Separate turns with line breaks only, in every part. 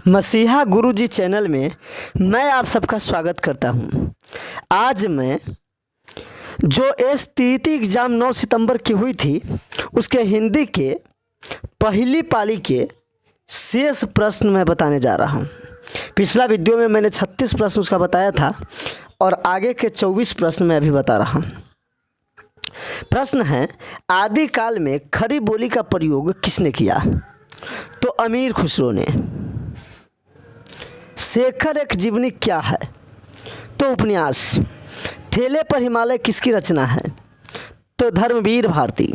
मसीहा गुरुजी चैनल में मैं आप सबका स्वागत करता हूं। आज मैं जो एसटीईटी एग्ज़ाम 9 सितंबर की हुई थी उसके हिंदी के पहली पाली के शेष प्रश्न मैं बताने जा रहा हूं। पिछला वीडियो में मैंने 36 प्रश्न उसका बताया था और आगे के 24 प्रश्न मैं अभी बता रहा हूं। प्रश्न है, आदिकाल में खरी बोली का प्रयोग किसने किया? तो अमीर खुसरो ने। शेखर एक जीवनी क्या है? तो उपन्यास। थैले पर हिमालय किसकी रचना है? तो धर्मवीर भारती।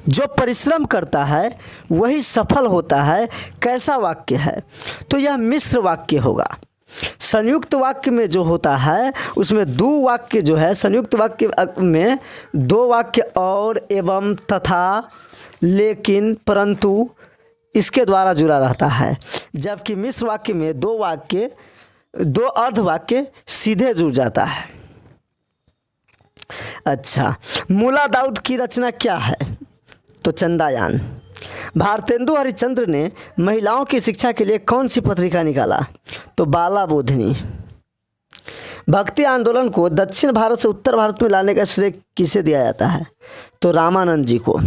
जो परिश्रम करता है वही सफल होता है, कैसा वाक्य है? तो यह मिश्र वाक्य होगा। संयुक्त वाक्य में जो होता है उसमें दो वाक्य जो है, संयुक्त वाक्य में दो वाक्य और, एवं, तथा, लेकिन, परंतु इसके द्वारा जुड़ा रहता है, जबकि मिश्र वाक्य में दो अर्धवाक्य सीधे जुड़ जाता है। अच्छा, मुला दाऊद की रचना क्या है? तो चंदायान। भारतेंदु हरिश्चंद्र ने महिलाओं की शिक्षा के लिए कौन सी पत्रिका निकाला? तो बाला बोधिनी। भक्ति आंदोलन को दक्षिण भारत से उत्तर भारत में लाने का श्रेय किसे दिया जाता है? तो रामानंद जी को।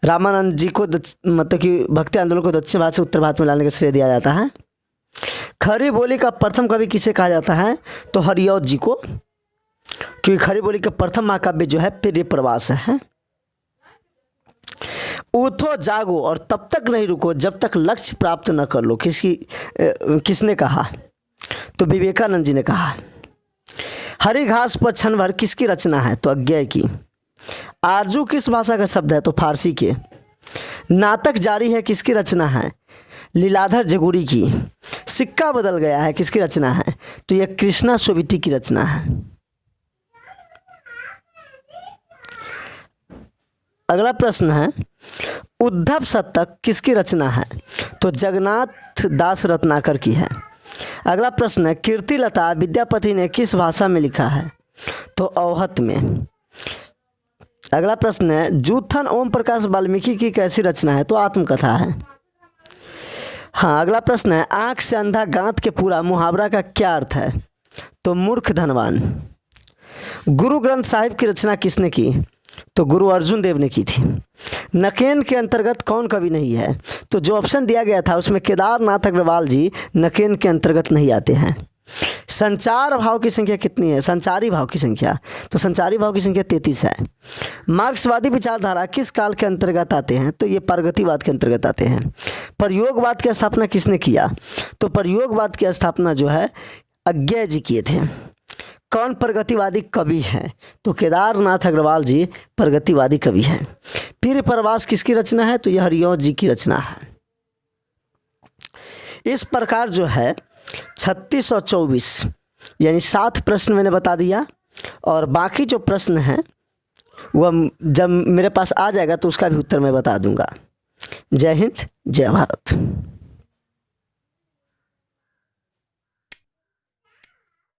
रामानंद जी को मतलब कि भक्ति आंदोलन को दक्षिण भारत से उत्तर भारत में लाने का श्रेय दिया जाता है। खरी बोली का प्रथम कवि किसे कहा जाता है? तो हरिऔध जी को, क्योंकि खरी बोली का प्रथम महाकाव्य जो है प्रिय प्रवास है। उठो जागो और तब तक नहीं रुको जब तक लक्ष्य प्राप्त न कर लो, किसने कहा? तो विवेकानंद जी ने कहा। हरी घास पर क्षण भर किसकी रचना है? तो अज्ञेय की। आरजू किस भाषा का शब्द है? तो फारसी के। नाटक जारी है किसकी रचना है? लीलाधर जगुरी की। सिक्का बदल गया है किसकी रचना है? तो यह कृष्णा सोविटी की रचना है। अगला प्रश्न है, उद्धव शतक किसकी रचना है? तो जगन्नाथ दास रत्नाकर की है। अगला प्रश्न है, कीर्तिलता विद्यापति ने किस भाषा में लिखा है? तो अवहत में। अगला प्रश्न है, जूथन ओम प्रकाश वाल्मीकि की कैसी रचना है? तो आत्मकथा है। हाँ, अगला प्रश्न है, आंख से अंधा गांठ के पूरा मुहावरा का क्या अर्थ है? तो मूर्ख धनवान। गुरु ग्रंथ साहिब की रचना किसने की? तो गुरु अर्जुन देव ने की थी। नकेन के अंतर्गत कौन कवि नहीं है? तो जो ऑप्शन दिया गया था उसमें केदारनाथ अग्रवाल जी नकेन के अंतर्गत नहीं आते हैं। संचार भाव की संख्या कितनी है? संचारी भाव की संख्या। तो संचारी भाव की संख्या 33 है। मार्क्सवादी विचारधारा किस काल के अंतर्गत आते हैं? तो ये प्रगतिवाद के अंतर्गत आते हैं। प्रयोगवाद की स्थापना किसने किया? तो प्रयोगवाद की स्थापना जो है अज्ञेय जी किए थे। कौन प्रगतिवादी कवि हैं? तो केदारनाथ अग्रवाल जी प्रगतिवादी कवि हैं। प्रिय प्रवास किसकी रचना है? तो यह हरिऔध जी की रचना है। इस प्रकार जो है 36 और 24 यानी 7 प्रश्न मैंने बता दिया, और बाकी जो प्रश्न हैं वह जब मेरे पास आ जाएगा तो उसका भी उत्तर मैं बता दूंगा। जय हिंद, जय भारत।